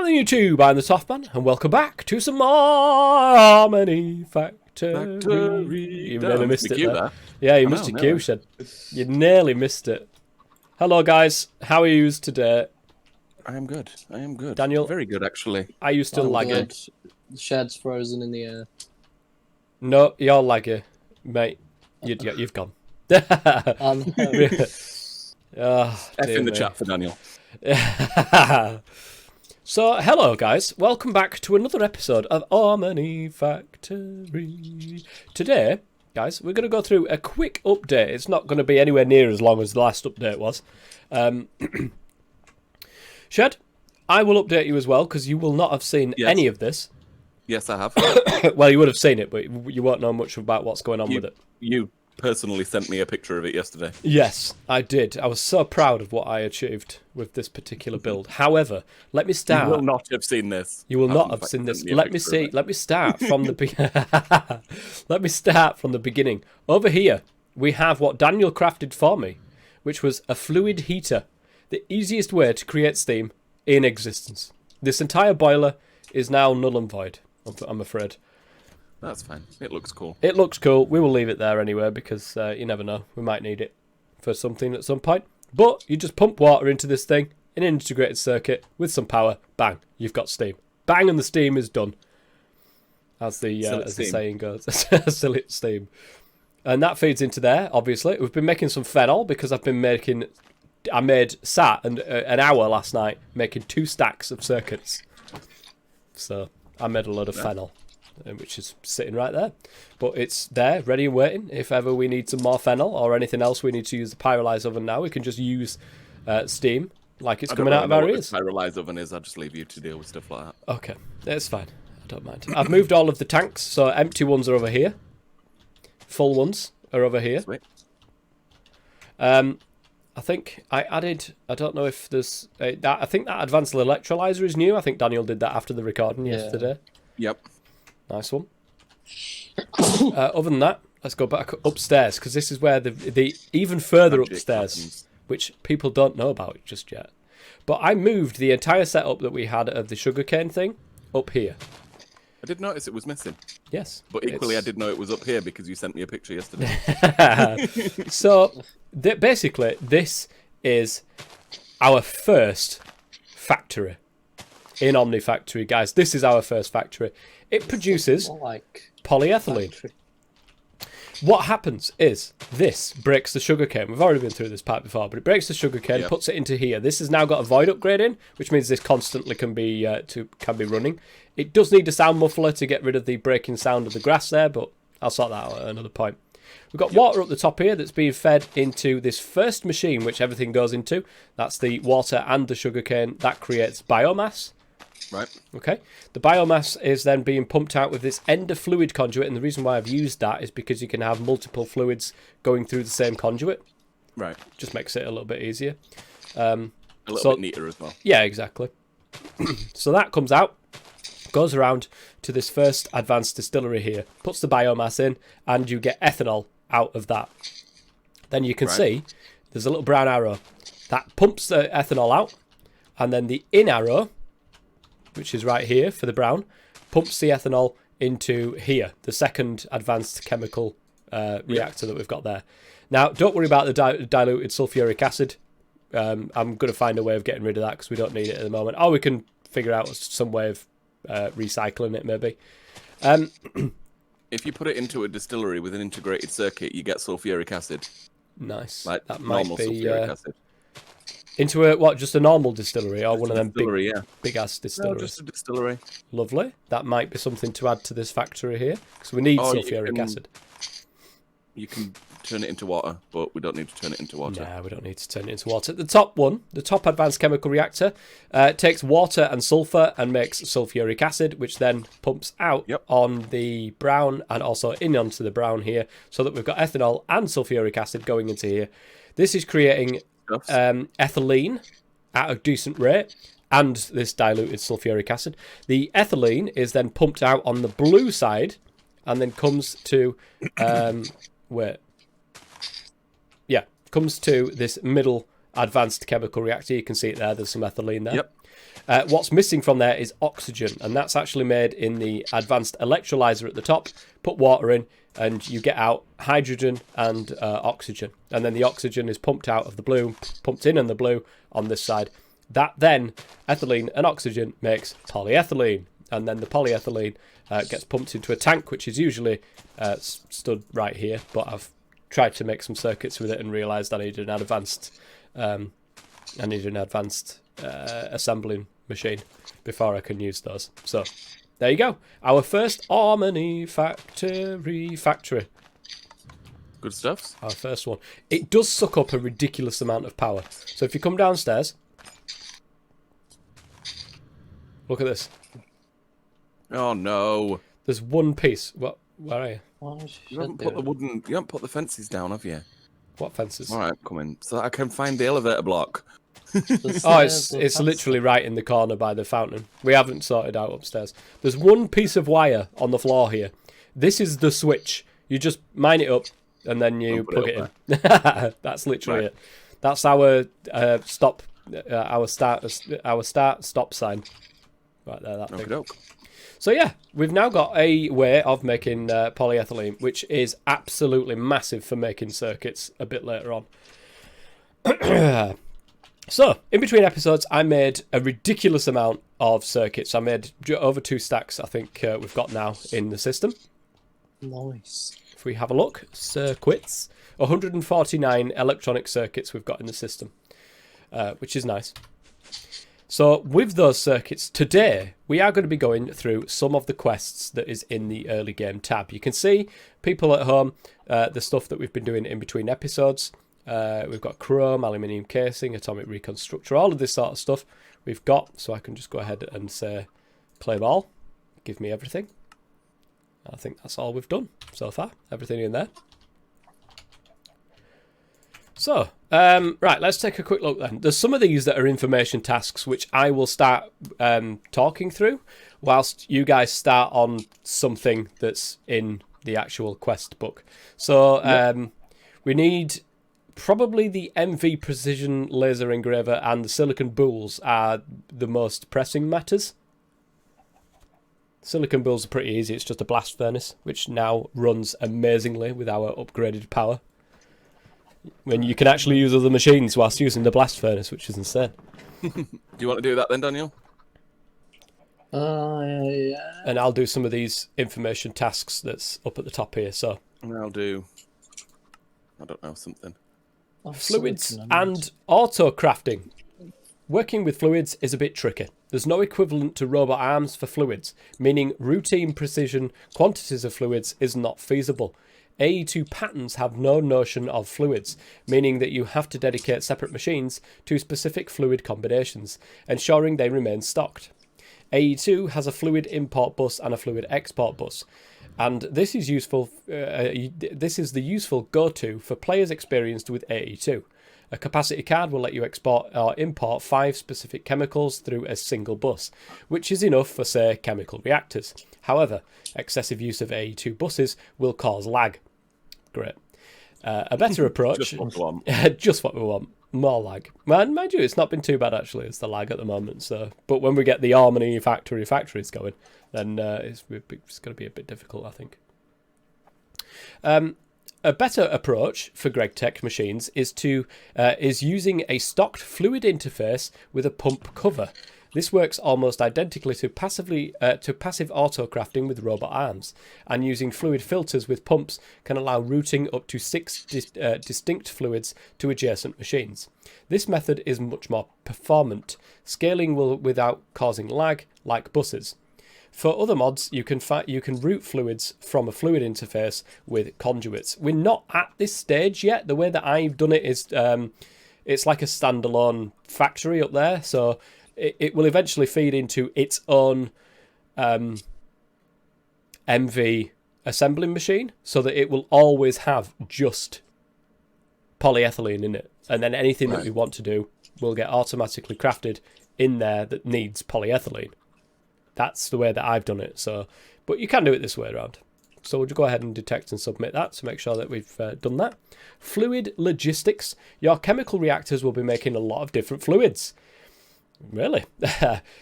Hello YouTube, I'm the Softman, and welcome back to some more Omnifactory. You nearly missed it there. Yeah, you missed your cue, Shed. You nearly missed it. Hello guys, how are you today? I am good. Daniel? Very good, actually. Are you still lagging? The Shed's frozen in the air. No, you're lagging, mate. You've gone. F in the chat for Daniel. So, hello guys, welcome back to another episode of Omnifactory. Today, guys, we're going to go through a quick update. It's not going to be anywhere near as long as the last update was. Shed, I will update you as well, because you will not have seen any of this. Yes, I have. Well, you would have seen it, but you won't know much about what's going on with it. You personally sent me a picture of it yesterday. Yes, I did. I was so proud of what I achieved with this particular build. However, let me start. You will not have seen this. You will not have seen this. Let me see. Let me start from the Let me start from the beginning. Over here, we have what Daniel crafted for me, which was a fluid heater, the easiest way to create steam in existence. This entire boiler is now null and void, I'm afraid. That's fine. It looks cool. It looks cool. We will leave it there anyway because you never know. We might need it for something at some point. But you just pump water into this thing in an integrated circuit with some power. Bang. You've got steam. Bang, and the steam is done. As the saying goes. Silly steam. And that feeds into there, obviously. We've been making some phenol because I sat an hour last night making 2 stacks of circuits. So I made a load of phenol, which is sitting right there. But it's there, ready and waiting. If ever we need some more phenol or anything else, we need to use the pyrolyze oven now. We can just use steam like it's coming out of our ears. What the pyrolyze oven is, I'll just leave you to deal with stuff like that. Okay, it's fine. I don't mind. I've moved all of the tanks, so empty ones are over here. Full ones are over here. Sweet. I think I added, I don't know if there's, I think that advanced electrolyzer is new. I think Daniel did that after the recording yesterday. Yep. Nice one. Other than that, let's go back upstairs, because this is where the even further upstairs, which people don't know about just yet. But I moved the entire setup that we had of the sugarcane thing up here. I did notice it was missing. Yes. But equally, I did know it was up here because you sent me a picture yesterday. So, basically, this is our first factory in Omnifactory, guys. This is our first factory. It produces polyethylene. Factory. What happens is this breaks the sugarcane. We've already been through this part before, but it breaks the sugarcane, puts it into here. This has now got a void upgrade in, which means this constantly can be running. It does need a sound muffler to get rid of the breaking sound of the grass there, but I'll sort that out at another point. We've got water up the top here that's being fed into this first machine, which everything goes into. That's the water and the sugarcane. That creates biomass. Right. Okay. The biomass is then being pumped out with this ender fluid conduit, and the reason why I've used that is because you can have multiple fluids going through the same conduit. Right. Just makes it a little bit easier. A little bit neater as well. Yeah, exactly. So that comes out, goes around to this first advanced distillery here, puts the biomass in, and you get ethanol out of that. Then you can see there's a little brown arrow that pumps the ethanol out, and then the in arrow, which is right here for the brown, pumps the ethanol into here, the second advanced chemical reactor that we've got there. Now, don't worry about the diluted sulfuric acid. I'm going to find a way of getting rid of that because we don't need it at the moment. Or we can figure out some way of recycling it, maybe. If you put it into a distillery with an integrated circuit, you get sulfuric acid. Nice. Like that might normal be sulfuric acid. Into just a normal distillery or one of them big ass distilleries? No, just a distillery. Lovely. That might be something to add to this factory here because we need sulfuric acid. You can turn it into water, but we don't need to turn it into water. No, we don't need to turn it into water. The top one, the top advanced chemical reactor, takes water and sulfur and makes sulfuric acid, which then pumps out on the brown and also in onto the brown here, so that we've got ethanol and sulfuric acid going into here. This is creating ethylene at a decent rate and this diluted sulfuric acid. The ethylene is then pumped out on the blue side and then comes to comes to this middle advanced chemical reactor. You can see it there. There's some ethylene there. What's missing from there is oxygen, and that's actually made in the advanced electrolyzer at the top. Put water in, and you get out hydrogen and oxygen. And then the oxygen is pumped out of the blue, pumped in the blue on this side. That then, ethylene and oxygen makes polyethylene. And then the polyethylene gets pumped into a tank, which is usually stood right here. But I've tried to make some circuits with it and realised I needed an advanced assembling machine before I can use those. So there you go. Our first Omnifactory factory. Good stuff. Our first one. It does suck up a ridiculous amount of power. So if you come downstairs, look at this. Oh no! There's one piece. What? Where are you? You haven't put You haven't put the fences down, have you? What fences? All right, come in so that I can find the elevator block. Oh, it's literally right in the corner by the fountain. We haven't sorted out upstairs. There's one piece of wire on the floor here. This is the switch. You just mine it up and then you plug it in. That's literally it. That's our stop. Our start stop sign. Right there, that thing. So yeah, we've now got a way of making polyethylene, which is absolutely massive for making circuits a bit later on. So, in between episodes, I made a ridiculous amount of circuits. I made over 2 stacks, I think we've got now in the system. Nice. If we have a look, circuits, 149 electronic circuits we've got in the system, which is nice. So, with those circuits, today, we are going to be going through some of the quests that is in the early game tab. You can see, people at home, the stuff that we've been doing in between episodes. We've got chrome, aluminium casing, atomic reconstructor, all of this sort of stuff we've got. So I can just go ahead and say, play ball, give me everything. I think that's all we've done so far, everything in there. So, right, let's take a quick look then. There's some of these that are information tasks, which I will start talking through, whilst you guys start on something that's in the actual quest book. So, we need... Probably the MV Precision Laser Engraver and the Silicon Bools are the most pressing matters. Silicon Bools are pretty easy. It's just a blast furnace, which now runs amazingly with our upgraded power. When you can actually use other machines whilst using the blast furnace, which is insane. Do you want to do that then, Daniel? Yeah. And I'll do some of these information tasks that's up at the top here. So And I'll do... I don't know, something. Fluids and auto crafting. Working with fluids is a bit tricky. There's no equivalent to robot arms for fluids, meaning routine precision quantities of fluids is not feasible. AE2 patterns have no notion of fluids, meaning that you have to dedicate separate machines to specific fluid combinations, ensuring they remain stocked. AE2 has a fluid import bus and a fluid export bus. And this is useful. This is the useful go-to for players experienced with AE2. A capacity card will let you export or import 5 specific chemicals through a single bus, which is enough for, say, chemical reactors. However, excessive use of AE2 buses will cause lag. Great. A better approach... Just what we want. Just what we want. More lag. Man, mind you, it's not been too bad, actually. It's the lag at the moment. So, but when we get the Omnifactory factories going, then it's going to be a bit difficult, I think. A better approach for GregTech machines is using a stocked fluid interface with a pump cover. This works almost identically to passive auto crafting with robot arms, and using fluid filters with pumps can allow routing up to 6 distinct fluids to adjacent machines. This method is much more performant, scaling without causing lag, like buses. For other mods, you can route fluids from a fluid interface with conduits. We're not at this stage yet. The way that I've done it is it's like a standalone factory up there, so it will eventually feed into its own MV assembling machine, so that it will always have just polyethylene in it, and then anything that we want to do will get automatically crafted in there that needs polyethylene. That's the way that I've done it. So, but you can do it this way around. So we'll just go ahead and detect and submit that to make sure that we've done that. Fluid logistics. Your chemical reactors will be making a lot of different fluids. Really?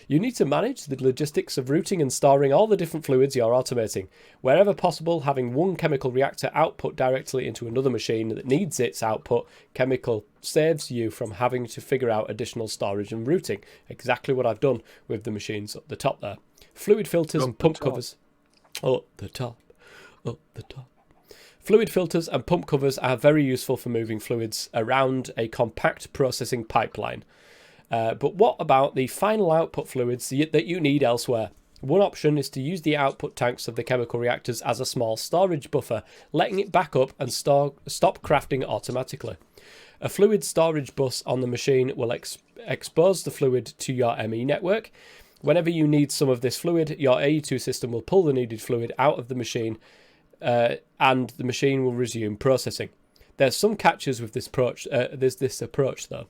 You need to manage the logistics of routing and storing all the different fluids you're automating. Wherever possible, having one chemical reactor output directly into another machine that needs its output chemical saves you from having to figure out additional storage and routing. Exactly what I've done with the machines up the top there. Fluid filters and pump covers. Up the top. Up the top. Fluid filters and pump covers are very useful for moving fluids around a compact processing pipeline. But what about the final output fluids that you need elsewhere? One option is to use the output tanks of the chemical reactors as a small storage buffer, letting it back up and stop crafting automatically. A fluid storage bus on the machine will expose the fluid to your ME network. Whenever you need some of this fluid, your AE2 system will pull the needed fluid out of the machine and the machine will resume processing. There's some catches with this approach. There's approach though.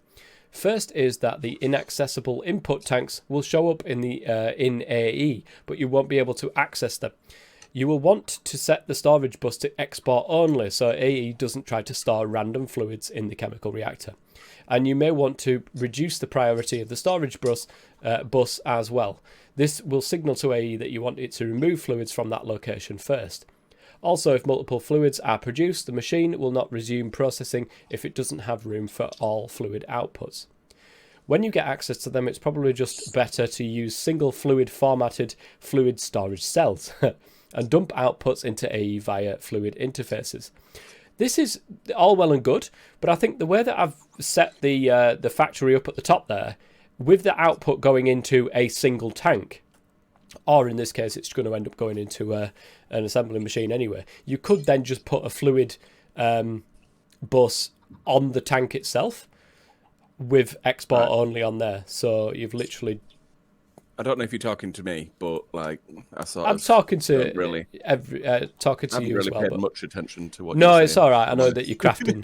First is that the inaccessible input tanks will show up in AE, but you won't be able to access them. You will want to set the storage bus to export only, so AE doesn't try to store random fluids in the chemical reactor. And you may want to reduce the priority of the storage bus as well. This will signal to AE that you want it to remove fluids from that location first. Also, if multiple fluids are produced, the machine will not resume processing if it doesn't have room for all fluid outputs. When you get access to them, it's probably just better to use single fluid formatted fluid storage cells and dump outputs into AE via fluid interfaces. This is all well and good, but I think the way that I've set the factory up at the top there, with the output going into a single tank, or in this case it's going to end up going into an assembly machine anyway, you could then just put a fluid bus on the tank itself with export only on there. So you've literally... I don't know if you're talking to me, but like I'm talking to really talking to you really as well. Paid But... much attention to what. No, you're it's saying. all right. I know that you're crafting.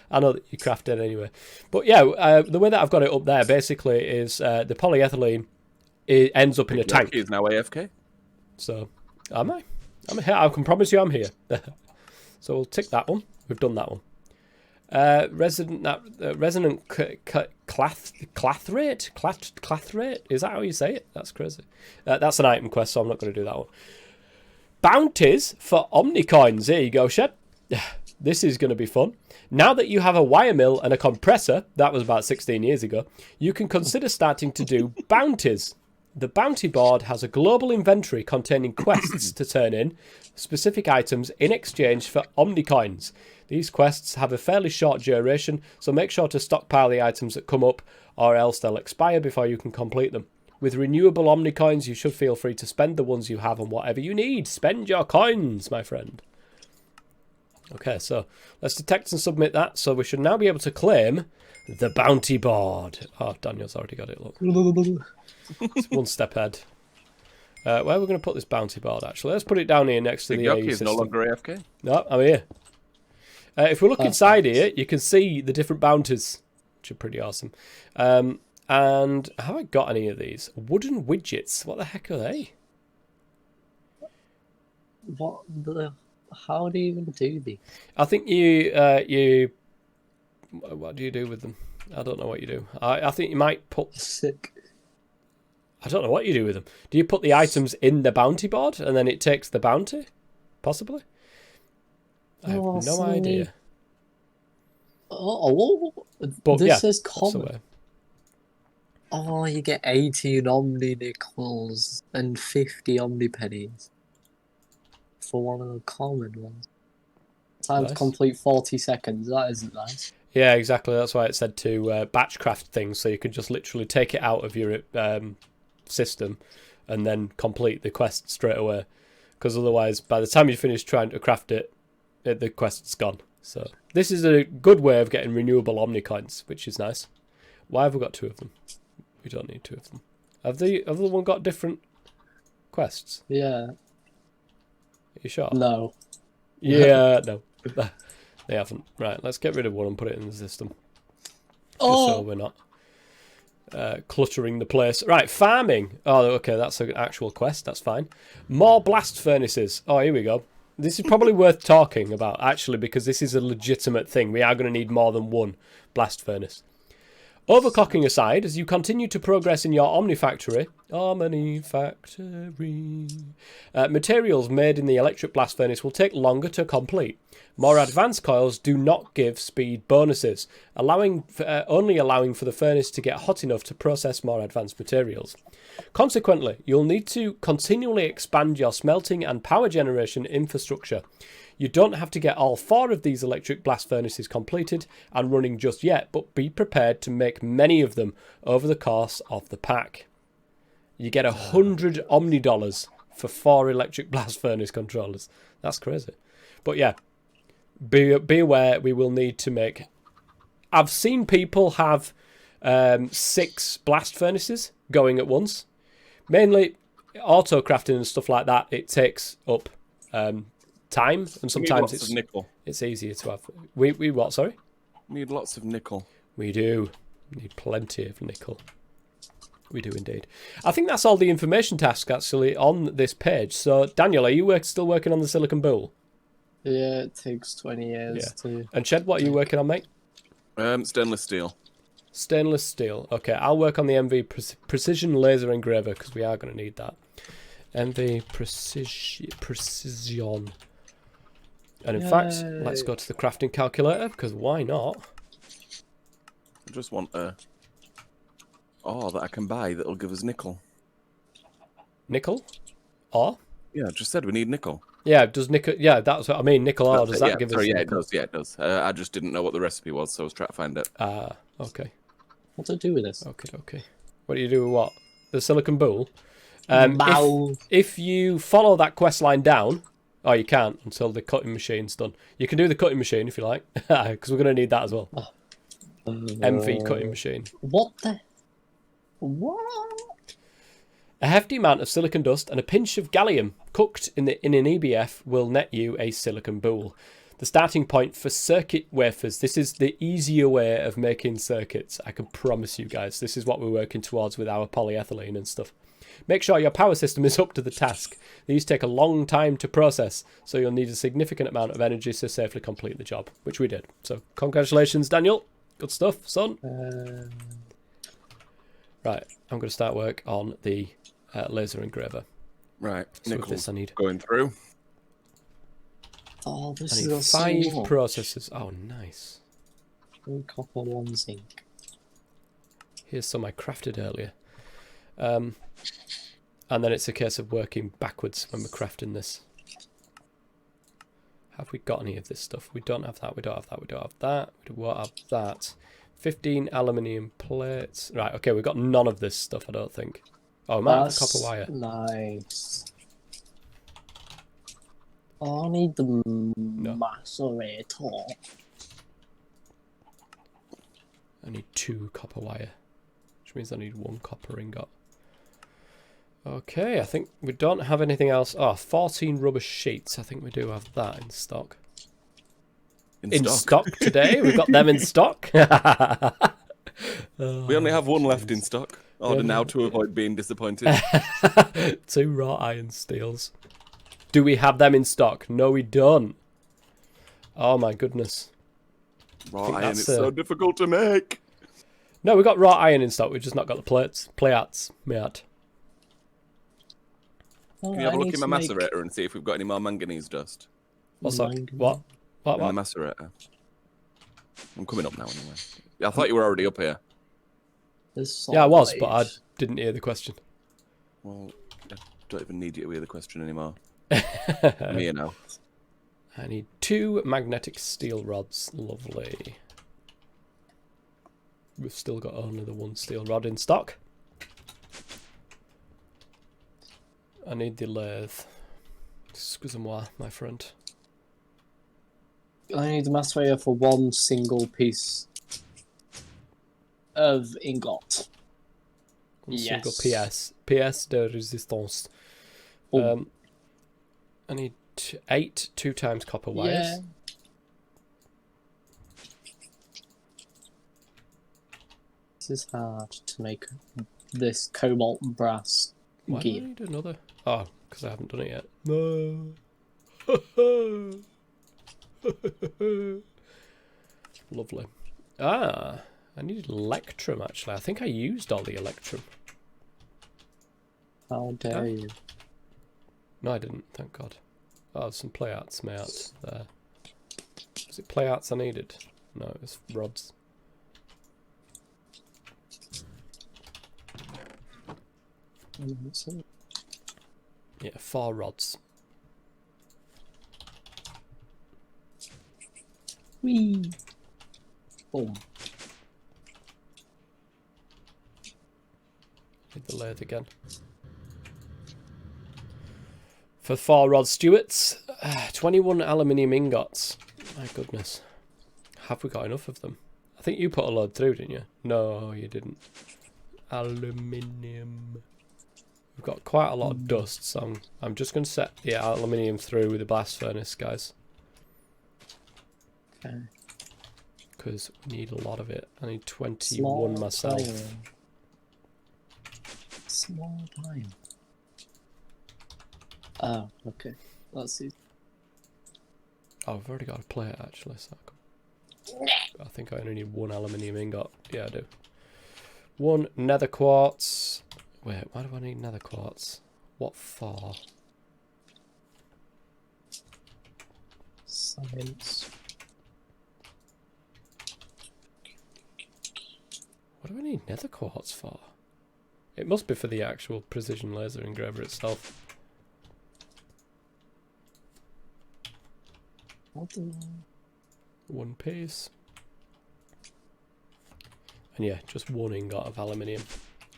I know that you're crafting anyway. But yeah, the way that I've got it up there basically is the polyethylene. It ends up in a tank. Is now AFK. So, am I? I'm here. I can promise you I'm here. So we'll tick that one. We've done that one. Resonant clathrate? Is that how you say it? That's crazy. That's an item quest, so I'm not going to do that one. Bounties for Omnicoins. There you go, Shed. This is going to be fun. Now that you have a wire mill and a compressor, that was about 16 years ago, you can consider starting to do bounties. The bounty board has a global inventory containing quests to turn in specific items in exchange for Omnicoins. These quests have a fairly short duration, so make sure to stockpile the items that come up, or else they'll expire before you can complete them. With renewable Omnicoins, you should feel free to spend the ones you have on whatever you need. Spend your coins, my friend. Okay, so let's detect and submit that. So we should now be able to claim the bounty board. Oh, Daniel's already got it, look. It's one step ahead. Where are we going to put this bounty board, actually? Let's put it down here next to Big the AE Yoki is system. no longer AFK. No, I'm here. If we look inside here, you can see the different bounties, which are pretty awesome. And have I got any of these? Wooden widgets. What the heck are they? How do you even do these? I think what do you do with them? I don't know what you do. I think you might put... Sick. I don't know what you do with them. Do you put the items in the bounty board and then it takes the bounty? Possibly? I have no idea. But this yeah, is common. Oh, you get 18 Omni Nickels and 50 Omni Pennies for one of the common ones. Time to complete 40 seconds. That isn't nice. Yeah, exactly. That's why it said to batch craft things, so you could just literally take it out of your system and then complete the quest straight away. Because otherwise, by the time you finish trying to craft it, the quest's gone. So this is a good way of getting renewable Omnicoins, which is nice. Why have we got 2 of them? We don't need 2 of them. Have the other one got different quests? Yeah. Are you sure? No. Yeah, no. They haven't. Right, let's get rid of one and put it in the system. Just so we're not cluttering the place. Right, farming. Oh, okay, that's an actual quest. That's fine. More blast furnaces. Oh, here we go. This is probably worth talking about, actually, because this is a legitimate thing. We are going to need more than one blast furnace. Overclocking aside, as you continue to progress in your Omnifactory, materials made in the electric blast furnace will take longer to complete. More advanced coils do not give speed bonuses, only allowing for the furnace to get hot enough to process more advanced materials. Consequently, you'll need to continually expand your smelting and power generation infrastructure. You don't have to get all 4 of these electric blast furnaces completed and running just yet, but be prepared to make many of them over the course of the pack. You get 100 Omni dollars for 4 electric blast furnace controllers. That's crazy. But yeah, be aware we will need to make... I've seen people have 6 blast furnaces going at once. Mainly auto crafting and stuff like that, it takes up... time, and sometimes of nickel. It's easier to have. We what? Sorry. Need lots of nickel. We do need plenty of nickel. We do indeed. I think that's all the information task actually on this page. So Daniel, are you still working on the silicon bowl? Yeah, it takes 20 years to. And Ched, what are you working on, mate? Stainless steel. Stainless steel. Okay, I'll work on the MV precision laser engraver because we are going to need that. MV precision. And in fact, let's go to the crafting calculator, because why not? I just want a... ore that I can buy that'll give us nickel. Nickel? Ore? Yeah, I just said we need nickel. Yeah, does nickel... Yeah, that's what I mean. Nickel ore, does that give us... Yeah, nickel? it does. Yeah, it does. I just didn't know what the recipe was, so I was trying to find it. Okay. What do I do with this? Okay. What do you do with what? The silicon bowl? If you follow that quest line down... Oh, you can't until the cutting machine's done. You can do the cutting machine if you like, because we're going to need that as well. MV cutting machine. What the... What? A hefty amount of silicon dust and a pinch of gallium cooked in an EBF will net you a silicon boule. The starting point for circuit wafers. This is the easier way of making circuits. I can promise you guys. This is what we're working towards with our polyethylene and stuff. Make sure your power system is up to the task. These take a long time to process, so you'll need a significant amount of energy to safely complete the job, which we did. So, congratulations, Daniel. Good stuff, son. Right, I'm going to start work on the laser engraver. Right, so nickel's I need going through. Oh, this I is need 5 processors. Oh, nice. 3 copper, 1 zinc. Here's some I crafted earlier. And then it's a case of working backwards when we're crafting this. Have we got any of this stuff? We don't have that, we don't have that, we don't have that, we don't have that. 15 aluminium plates. Right, okay, we've got none of this stuff, I don't think. Oh, man, that's copper wire. Nice. Oh, I need the macerator. I need 2 copper wire, which means I need 1 copper ingot. Okay, I think we don't have anything else. Oh, 14 rubber sheets. I think we do have that in stock. In stock today? We've got them in stock. We only have 1 left in stock. Order now to avoid being disappointed. 2 raw iron steels. Do we have them in stock? No, we don't. Oh my goodness. Raw iron is so difficult to make. No, we've got raw iron in stock. We've just not got the plates. Plates, mate. Can you have a look in my macerator and see if we've got any more manganese dust? What's that? What? In the macerator. I'm coming up now anyway. I thought you were already up here. Yeah, I was, but I didn't hear the question. Well, I don't even need you to hear the question anymore. I'm here now. I need 2 magnetic steel rods. Lovely. We've still got only the 1 steel rod in stock. I need the lathe. Excusez-moi, my friend. I need the macerator for 1 single piece of ingot. Single pièce de résistance. I need 8 2 times copper wires. Yeah. This is hard to make this cobalt brass Why gear. do I need another? Oh, because I haven't done it yet. No. Lovely. Ah, I needed electrum, actually. I think I used all the electrum. How dare you? No, I didn't, thank God. Oh, there's some play arts, mayart there. Was it play arts I needed? No, it was rods. Yeah, 4 rods. Whee! Boom. Need the lathe again. For 4 rod Stewarts, 21 aluminium ingots. My goodness. Have we got enough of them? I think you put a load through, didn't you? No, you didn't. Aluminium. We've got quite a lot of dust, so I'm just going to set the aluminium through with the blast furnace, guys. Okay. Because we need a lot of it. I need 21 Small myself. pile. Small pile. Oh, okay. Let's see. Oh, I've already got a plate actually, so I think I only need 1 aluminium ingot. Yeah, I do. 1 nether quartz. Wait, why do I need nether quartz? What for? Science. What do I need nether quartz for? It must be for the actual precision laser engraver itself. What the... 1 piece. And yeah, just 1 ingot of aluminium.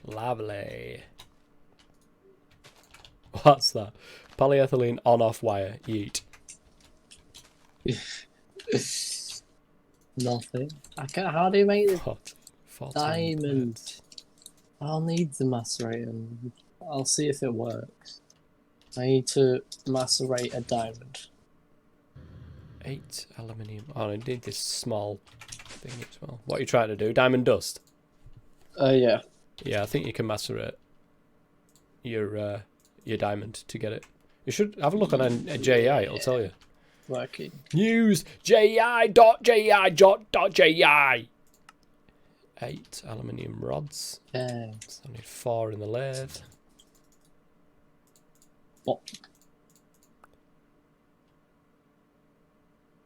Lovely. What's that? Polyethylene on-off wire. Yeet. Nothing. I can't. How do you make this 14 diamond? birds. I'll need the macerator. I'll see if it works. I need to macerate a diamond. 8 aluminium. Oh, I need this small thing as well. What are you trying to do? Diamond dust? Yeah. Yeah, I think you can macerate your diamond to get it. You should have a look on a JEI, it'll tell you. Working. News JEI.jei.jei. 8 aluminium rods. Yeah. So I need 4 in the lathe. What?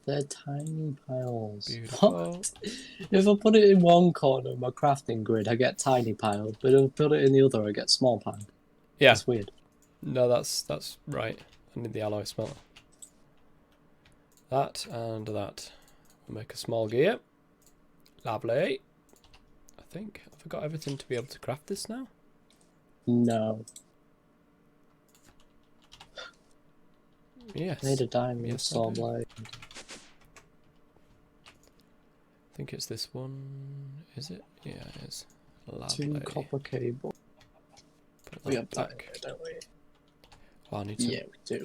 They're tiny piles. Beautiful. What? If I put it in one corner of my crafting grid, I get tiny piles, but if I put it in the other, I get small piles. Yeah. That's weird. No, that's right. I need the alloy smelter. That and that. We'll make a small gear. Lovely. I think I've got everything to be able to craft this now. No. Yes. Made a diamond Yes, I saw do. blade. I think it's this one. Is it? Yeah, it is. 2 Lovely. copper cable. Put We that have that, back. don't we? Oh, I need to. Yeah, we do.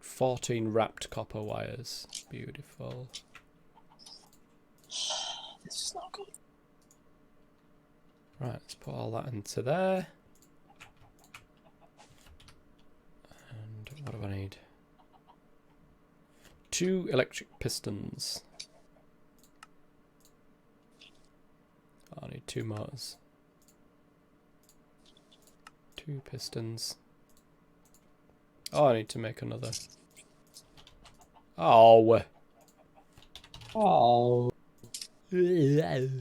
14 wrapped copper wires. Beautiful. This is not good. Right, let's put all that into there. And what do I need? 2 electric pistons. I need 2 motors. 2 pistons. Oh, I need to make another. Oh. Oh. Are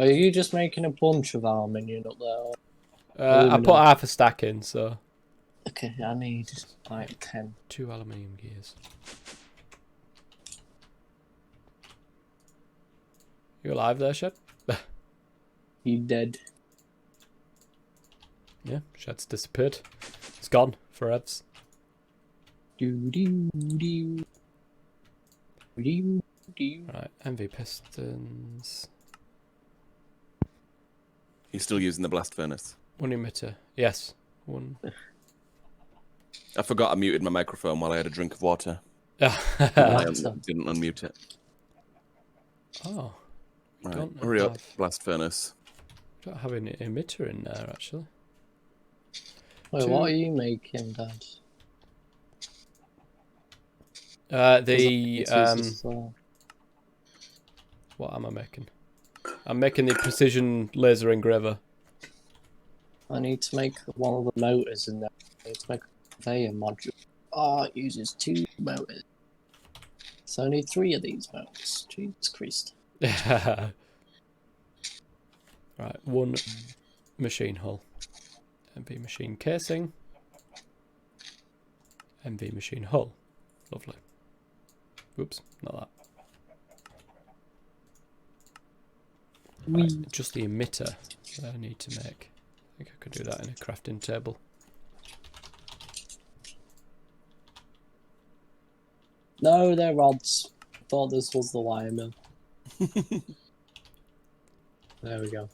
you just making a bunch of aluminium up there? I Aluminum. put half a stack in, so. Okay, I need like 10. 2 aluminium gears. You alive there, Shed? You dead? Yeah, Shed's disappeared. It's gone forever. Do do do do do. Right, MV pistons. You're still using the blast furnace. 1 emitter. Yes. 1. I forgot I muted my microphone while I had a drink of water. I didn't unmute it. Oh. Right, Don't hurry up, have- blast furnace. Don't have an emitter in there, actually. Wait, 2. what are you making, Dad? The It's what am I making? I'm making the precision laser engraver. I need to make one of the motors in there. I need to make a conveyor module. Oh, it uses 2 motors. So I need 3 of these motors. Jesus Christ. Right, 1 machine hull. MV machine casing. MV machine hull. Lovely. Oops, not that. Right, just the emitter that I need to make. I think I could do that in a crafting table. No, they're rods. I thought this was the wire mill. There we go.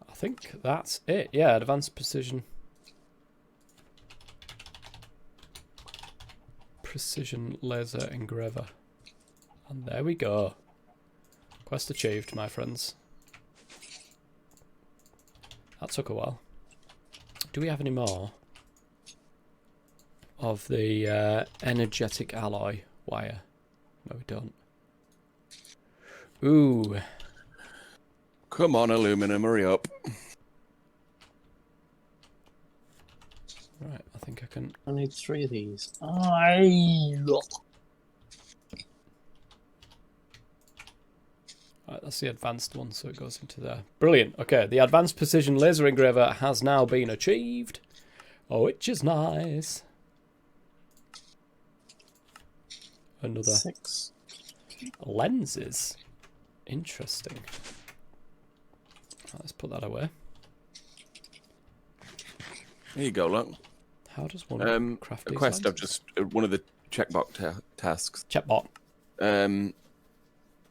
I think that's it. Yeah, advanced precision. Precision laser engraver. And there we go. Quest achieved, my friends. That took a while. Do we have any more of the energetic alloy wire? No, we don't. Ooh. Come on, aluminum, hurry up. Right, I think I can... I need 3 of these. Right, that's the advanced one, so it goes into there. Brilliant. Okay, the advanced precision laser engraver has now been achieved. Oh, which is nice. Another 6. lenses. Interesting. Right, let's put that away. There you go, look. How does one craft a these quest lenses? I've just one of the checkbox tasks. Chatbot.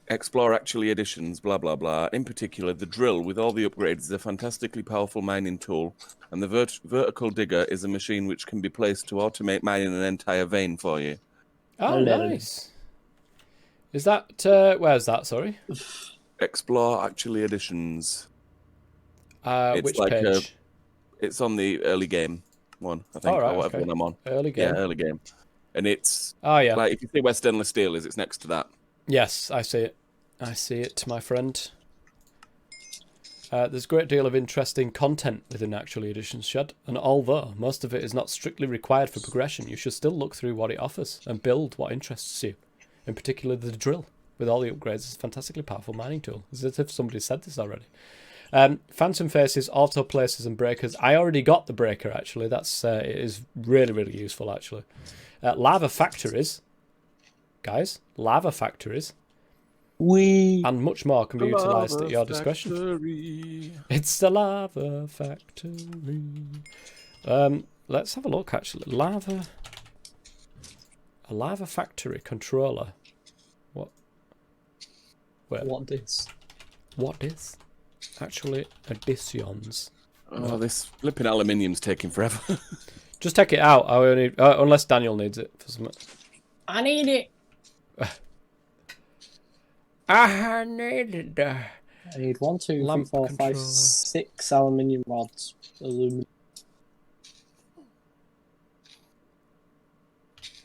Explore actually additions, blah blah blah. In particular, the drill with all the upgrades is a fantastically powerful mining tool, and the vertical digger is a machine which can be placed to automate mining an entire vein for you. Oh, nice. Is that where's that? Sorry. Explore actually additions. Which page? It's on the early game one, I think, or whatever one I'm on. Early game. Yeah, early game, and it's yeah. like if you see where stainless steel is, it's next to that. Yes, I see it. I see it, my friend. There's a great deal of interesting content within Actually Editions Shed, and although most of it is not strictly required for progression, you should still look through what it offers and build what interests you. In particular, the drill, with all the upgrades, is a fantastically powerful mining tool. As if somebody said this already. Phantom faces, auto placers, and breakers. I already got the breaker, actually. That's it is really, really useful, actually. Lava factories. Guys, lava factories. And much more can be utilised at your discretion. It's the lava factory. Let's have a look, actually. A lava factory controller. What? Wait. What this? What is? Actually, additions. Oh, this flipping aluminium's taking forever. Just take it out. I only unless Daniel needs it for something. I need it. I needed. I need 1, 2, 3, Lamp 4, 5, controller. 6 aluminium rods. Aluminum.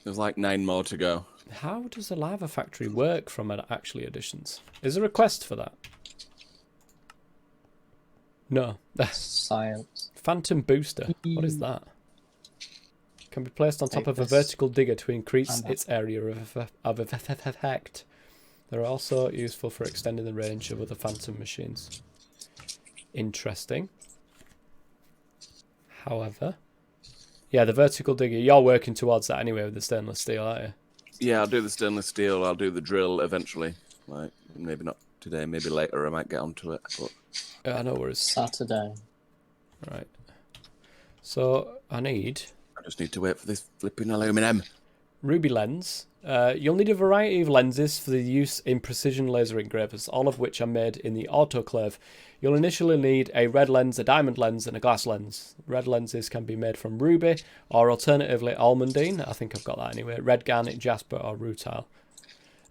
There's like 9 more to go. How does a lava factory work from an Actually Additions? Is there a quest for that? No. Science. Phantom booster. What is that? Can be placed on top of a vertical digger to increase its area of effect. They're also useful for extending the range of other phantom machines. Interesting. However, yeah, the vertical digger, you're working towards that anyway with the stainless steel, aren't you? Yeah, I'll do the stainless steel. I'll do the drill eventually. Like maybe not today, maybe later. I might get onto it. But... I know where it's Saturday. right. So I just need to wait for this flipping aluminum. ruby lens. You'll need a variety of lenses for the use in precision laser engravers, all of which are made in the autoclave. You'll initially need a red lens, a diamond lens, and a glass lens. Red lenses can be made from ruby, or alternatively almandine. I think I've got that anyway. Red garnet, jasper, or rutile.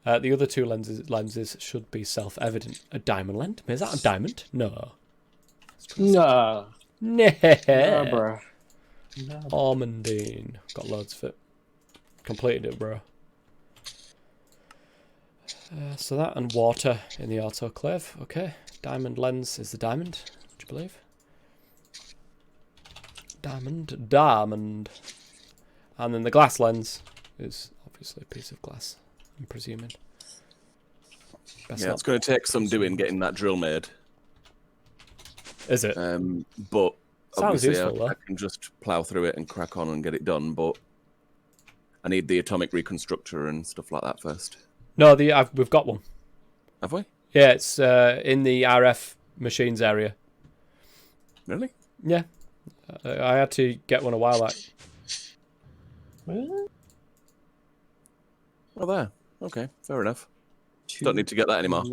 The other 2 lenses should be self-evident. A diamond lens? Is that a diamond? No. No. No. Bruh. No. Almandine. Got loads of it. Completed it, bro. So that and water in the autoclave. Okay. Diamond lens is the diamond. Would you believe? Diamond. And then the glass lens is obviously a piece of glass, I'm presuming. Yeah, it's going to take some doing getting that drill made. Is it? But Sounds obviously useful, though. I can just plough through it and crack on and get it done, but I need the atomic reconstructor and stuff like that first. No, we've got one. Have we? Yeah, it's in the RF machines area. Really? Yeah. I had to get one a while back. Really? Oh, there. Okay, fair enough. Don't need to get that anymore.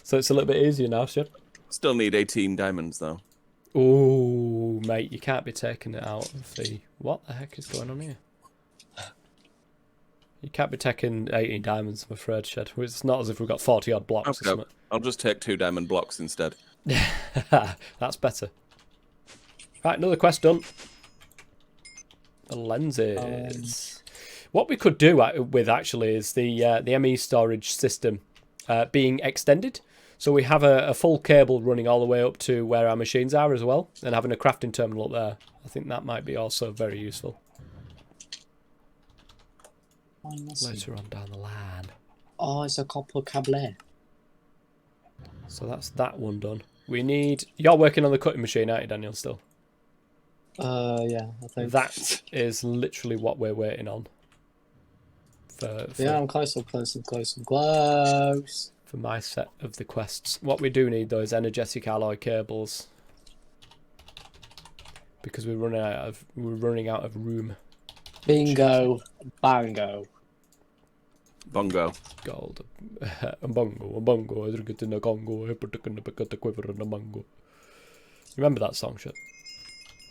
So it's a little bit easier now, shit. Still need 18 diamonds, though. Ooh, mate, you can't be taking it out of the... What the heck is going on here? You can't be taking 18 diamonds, I'm afraid, Shed. It's not as if we've got 40-odd blocks or something. I'll just take 2 diamond blocks instead. That's better. Right, another quest done. The lenses. What we could do with, actually, is the ME storage system being extended. So we have a full cable running all the way up to where our machines are as well, and having a crafting terminal up there. I think that might be also very useful. Later on down the line. Oh, it's a copper cable. So that's that one done. We need... You're working on the cutting machine, aren't you, Daniel, still? Yeah, I think. That is literally what we're waiting on. Yeah, I'm close. For my set of the quests. What we do need, though, is energetic alloy cables. Because we're running out of room. Bingo, bango. Bongo. Gold. A bongo. I drink it in a Congo. I put it in the quiver in a mango. Remember that song, shit?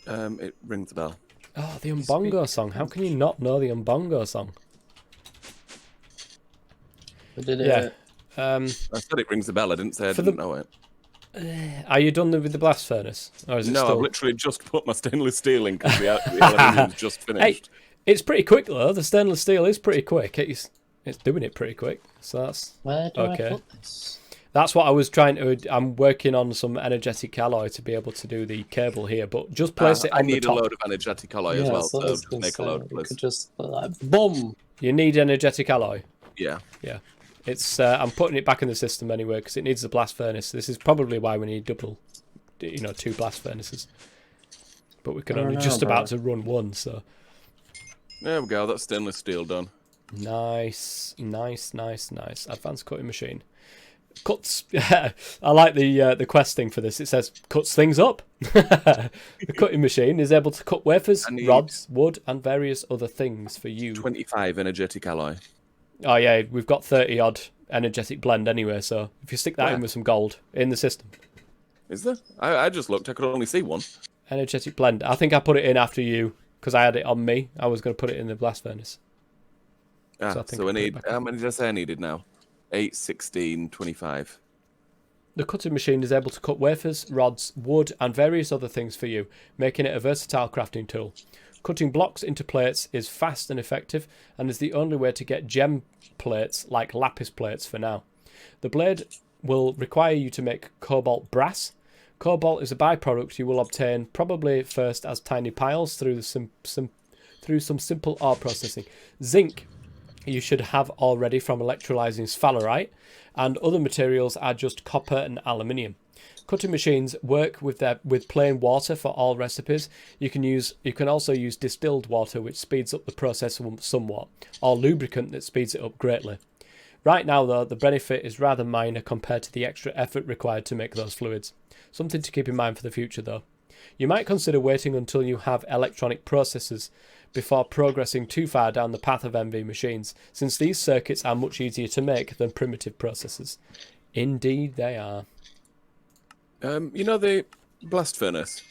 It rings a bell. Oh, the Umbongo song. How can you not know the Umbongo song? Yeah. I said it rings a bell. I didn't say I didn't know it. Are you done with the blast furnace? Or is it No, still... I've literally just put my stainless steel in because the aluminium's just finished. Hey, it's pretty quick, though. The stainless steel is pretty quick. It's doing it pretty quick. So that's Where do okay. I put this? That's what I was trying to... I'm working on some energetic alloy to be able to do the cable here, but just place it on the top. I need a load of energetic alloy as well, so just make a load, please. Could just put that. Boom! You need energetic alloy? Yeah. Yeah. It's I'm putting it back in the system anyway because it needs the blast furnace. This is probably why we need 2 blast furnaces. But we can only just about to run one, so... There we go, that's stainless steel done. Nice. Advanced cutting machine. Cuts. I like the quest thing for this. It says cuts things up. The cutting machine is able to cut wafers, rods, wood, and various other things for you. 25 energetic alloy. Oh yeah, we've got 30-odd energetic blend anyway. So if you stick that in with some gold in the system. Is there? I just looked. I could only see one. Energetic blend. I think I put it in after you because I had it on me. I was going to put it in the blast furnace. So we need... How many did I say I needed now? 8, 16, 25. The cutting machine is able to cut wafers, rods, wood, and various other things for you, making it a versatile crafting tool. Cutting blocks into plates is fast and effective, and is the only way to get gem plates like lapis plates for now. The blade will require you to make cobalt brass. Cobalt is a byproduct you will obtain probably first as tiny piles through some simple ore processing. Zinc you should have already from electrolyzing sphalerite, and other materials are just copper and aluminium. Cutting machines work with plain water for all recipes. You can also use distilled water, which speeds up the process somewhat, or lubricant that speeds it up greatly. Right now, though, the benefit is rather minor compared to the extra effort required to make those fluids. Something to keep in mind for the future, though. You might consider waiting until you have electronic processors before progressing too far down the path of MV machines, since these circuits are much easier to make than primitive processors. Indeed they are. You know the blast furnace?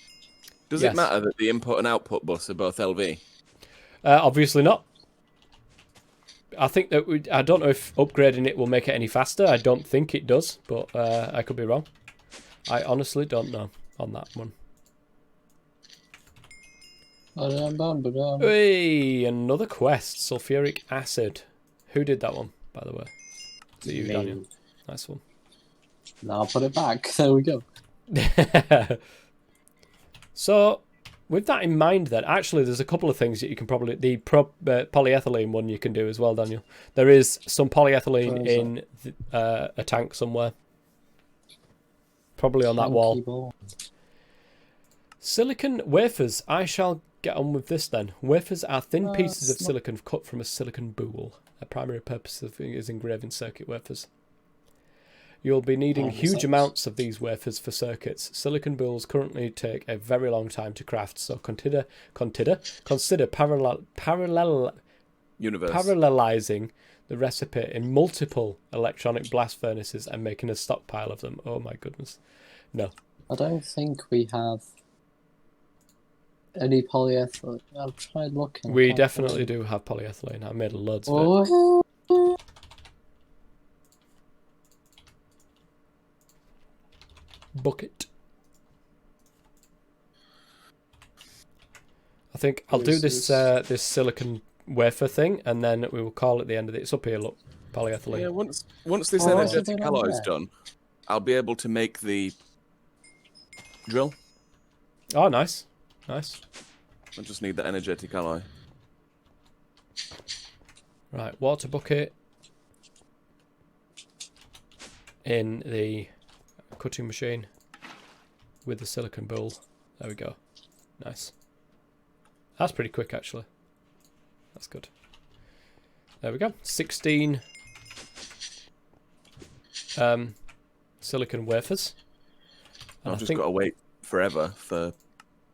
Does it matter that the input and output bus are both LV? Obviously not. I think that I don't know if upgrading it will make it any faster. I don't think it does, but I could be wrong. I honestly don't know on that one. Hey, another quest, sulfuric acid. Who did that one? by the way. Is it you, Daniel? Nice one. Now I'll put it back. There we go. So, with that in mind, then, actually, there's a couple of things that you can probably... The polyethylene one you can do as well, Daniel. There is some polyethylene in a tank somewhere. Probably on that wall. Silicon wafers. I shall get on with this then. Wafers are thin pieces of silicon cut from a silicon boule. Their primary purpose is engraving circuit wafers. You'll be needing huge amounts of these wafers for circuits. Silicon boules currently take a very long time to craft, so consider parallelizing the recipe in multiple electronic blast furnaces and making a stockpile of them. Oh my goodness. No. I don't think we have any polyethylene. I've tried looking. We definitely do have polyethylene. I made loads of it. Bucket. I think I'll do this this silicon wafer thing, and then we will call it the end of it. It's up here, look, polyethylene. Yeah, once this energetic alloy is done, I'll be able to make the drill. Oh, nice, nice. I just need the energetic alloy. Right, water bucket in the cutting machine with the silicon boule. There we go. Nice. That's pretty quick, actually. That's good. There we go. 16 silicon wafers. And I've just got to wait forever for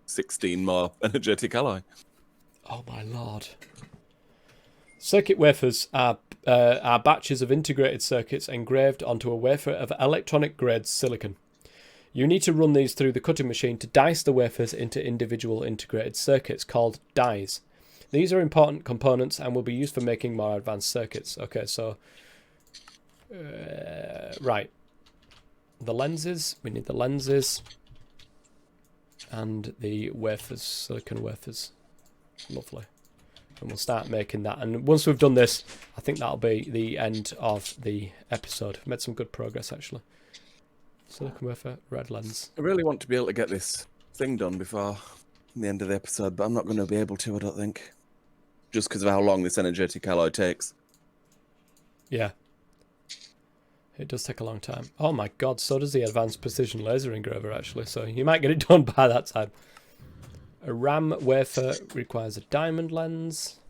16 more energetic alloy. Oh my lord. Circuit wafers are batches of integrated circuits engraved onto a wafer of electronic-grade silicon. You need to run these through the cutting machine to dice the wafers into individual integrated circuits called dies. These are important components and will be used for making more advanced circuits. Okay, so... right. The lenses. We need the lenses. And the wafers, silicon wafers. Lovely. And we'll start making that. And once we've done this, I think that'll be the end of the episode. We've made some good progress, actually. Silicon wafer, red lens. I really want to be able to get this thing done before the end of the episode, but I'm not going to be able to, I don't think. Just because of how long this energetic alloy takes. Yeah. It does take a long time. Oh my god, so does the advanced precision laser engraver, actually. So you might get it done by that time. A RAM wafer requires a diamond lens.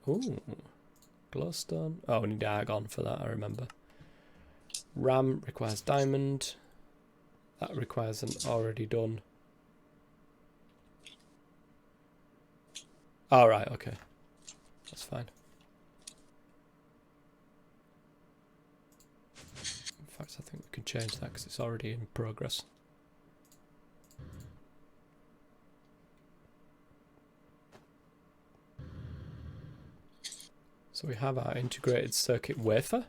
Ooh. Glowstone. Oh, we need argon for that, I remember. RAM requires diamond. That requires an already done. Alright, okay. That's fine. In fact, I think we can change that because it's already in progress. So we have our integrated circuit wafer,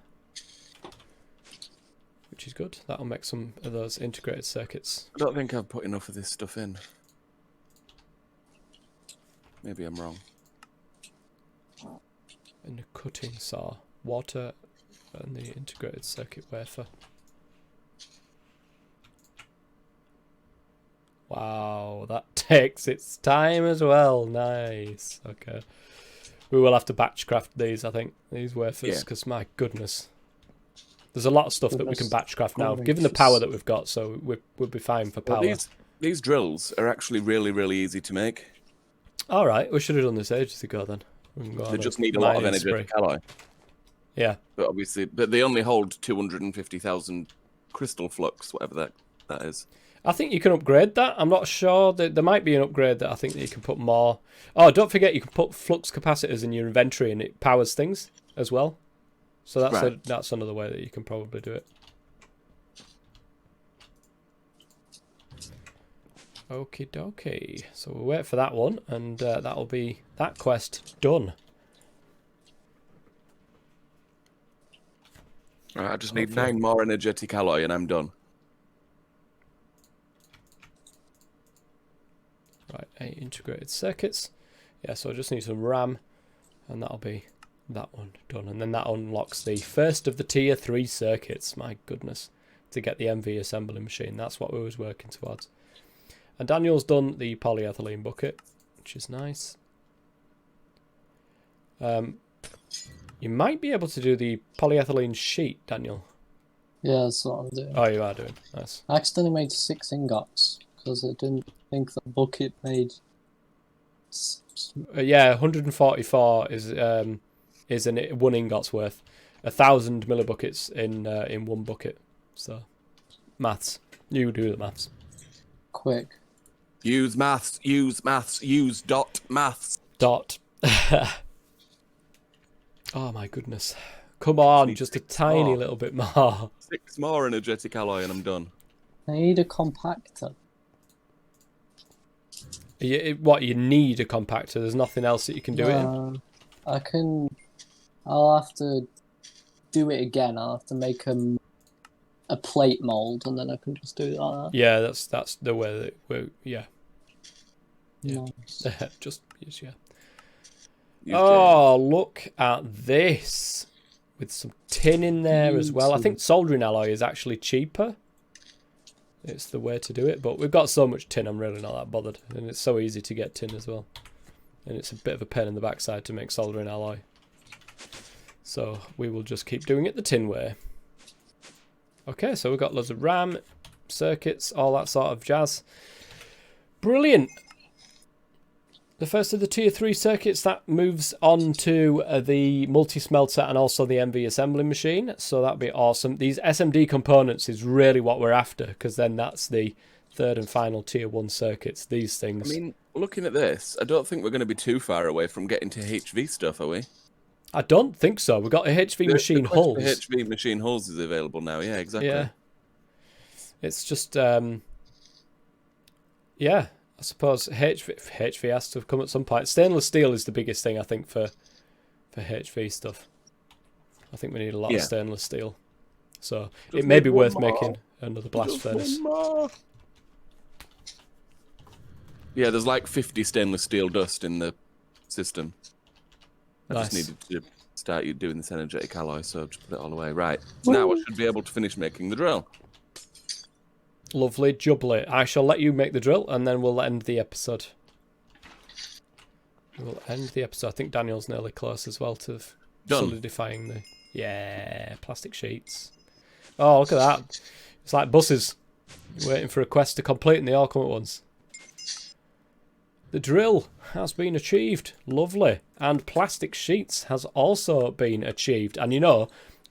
which is good. That'll make some of those integrated circuits. I don't think I've put enough of this stuff in. Maybe I'm wrong. In the cutting saw, water and the integrated circuit wafer. Wow, that takes its time as well. Nice. Okay. We will have to batch craft these, I think, these wafers, because my goodness. There's a lot of stuff that we can batch craft now, given the power that we've got, so we'll be fine for power. Well, these drills are actually really, really easy to make. Alright, we should have done this ages ago then. They just need a lot of energetic alloy. Yeah. But obviously, they only hold 250,000 crystal flux, whatever that is. I think you can upgrade that. I'm not sure. There might be an upgrade that I think that you can put more. Oh, don't forget you can put flux capacitors in your inventory and it powers things as well. So that's another way that you can probably do it. Okie dokie. So we'll wait for that one, and that'll be that quest done. Right, I just need 9 more energetic alloy and I'm done. Right, 8 integrated circuits. Yeah, so I just need some RAM, and that'll be That one done. And then that unlocks the first of the tier 3 circuits. My goodness. To get the MV assembly machine. That's what we was working towards. And Daniel's done the polyethylene bucket, which is nice. You might be able to do the polyethylene sheet, Daniel. Yeah, that's what I'm doing. Oh, you are doing. Nice. I accidentally made 6 ingots because I didn't think the bucket made. Yeah, 144 is 1 ingot's worth. 1,000 millibuckets in 1 bucket. So, maths. You do the maths. Quick. Use maths. Use maths. Use dot maths. Dot. Oh my goodness. Come on, just a tiny little bit more. 6 more energetic alloy and I'm done. I need a compactor. What, you need a compactor? There's nothing else that you can do it in? I'll have to do it again. I'll have to make a plate mold and then I can just do it like that. Yeah, that's the way that yeah. Nice. Just yeah. Use Oh, look at this. With some tin in there as well. I think soldering alloy is actually cheaper. It's the way to do it. But we've got so much tin, I'm really not that bothered. And it's so easy to get tin as well. And it's a bit of a pain in the backside to make soldering alloy. So we will just keep doing it the tin way. Okay, so we've got loads of RAM, circuits, all that sort of jazz. Brilliant. The first of the tier 3 circuits, that moves on to the multi-smelter and also the MV assembly machine. So that'd be awesome. These SMD components is really what we're after, because then that's the third and final tier 1 circuits, these things. I mean, looking at this, I don't think we're going to be too far away from getting to HV stuff, are we? I don't think so. We've got a HV machine hulls. The HV machine hulls is available now, yeah, exactly. Yeah. It's just, yeah. I suppose HV has to have come at some point. Stainless steel is the biggest thing, I think, for HV stuff. I think we need a lot of stainless steel. So it may be worth making another blast furnace. Yeah, there's like 50 stainless steel dust in the system. I just needed to start doing this energetic alloy, so just put it all away. Right, now I should be able to finish making the drill. Lovely jubbly. I shall let you make the drill and then we'll end the episode. We'll end the episode. I think Daniel's nearly close as well to solidifying the... Yeah, plastic sheets. Oh, look at that. It's like buses. You're waiting for a quest to complete and they all come at once. The drill has been achieved. Lovely. And plastic sheets has also been achieved. And you know,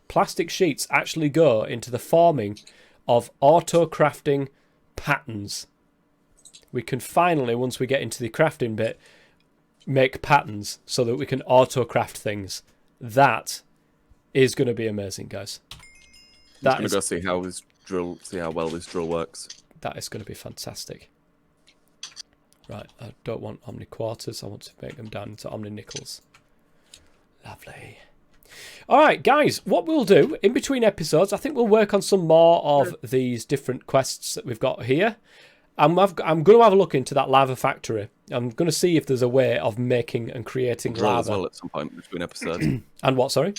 plastic sheets actually go into the forming of auto-crafting patterns. We can finally, once we get into the crafting bit, make patterns so that we can auto-craft things. That is going to be amazing, guys. I'm going to go see how well this drill works. That is going to be fantastic. Right, I don't want Omni quarters. I want to make them down into Omni nickels. Lovely. All right, guys, what we'll do in between episodes, I think we'll work on some more of these different quests that we've got here. I'm going to have a look into that lava factory. I'm going to see if there's a way of making and creating drill lava. As well at some point between episodes. And what, sorry?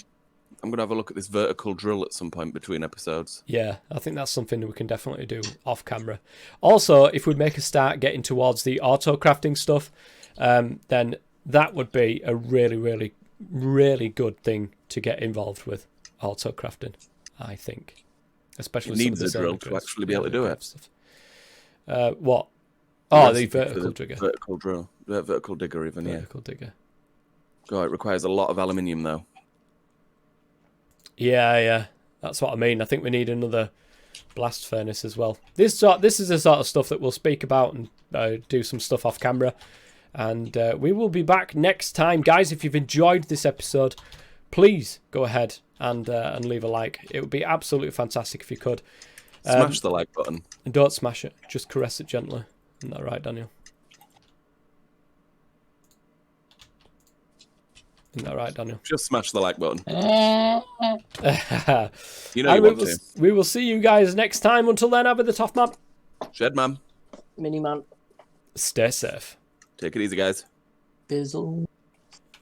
I'm going to have a look at this vertical drill at some point between episodes. Yeah, I think that's something that we can definitely do off camera. Also, if we make a start getting towards the auto crafting stuff, then that would be a really, really, really good thing to get involved with, auto crafting, I think. Especially it needs a drill to actually be able to do it. Stuff. What? Oh, the vertical digger. Vertical drill. Vertical digger even, vertical digger. God, it requires a lot of aluminium though. Yeah. That's what I mean. I think we need another blast furnace as well. This is the sort of stuff that we'll speak about and do some stuff off camera. And we will be back next time. Guys, if you've enjoyed this episode, please go ahead and leave a like. It would be absolutely fantastic if you could. Smash the like button. And don't smash it. Just caress it gently. Isn't that right, Daniel? Isn't that right, Daniel? Just smash the like button. You know you want to. We will see you guys next time. Until then, have the tough man. Shed man. Mini man. Stay safe. Take it easy, guys. Bizzle.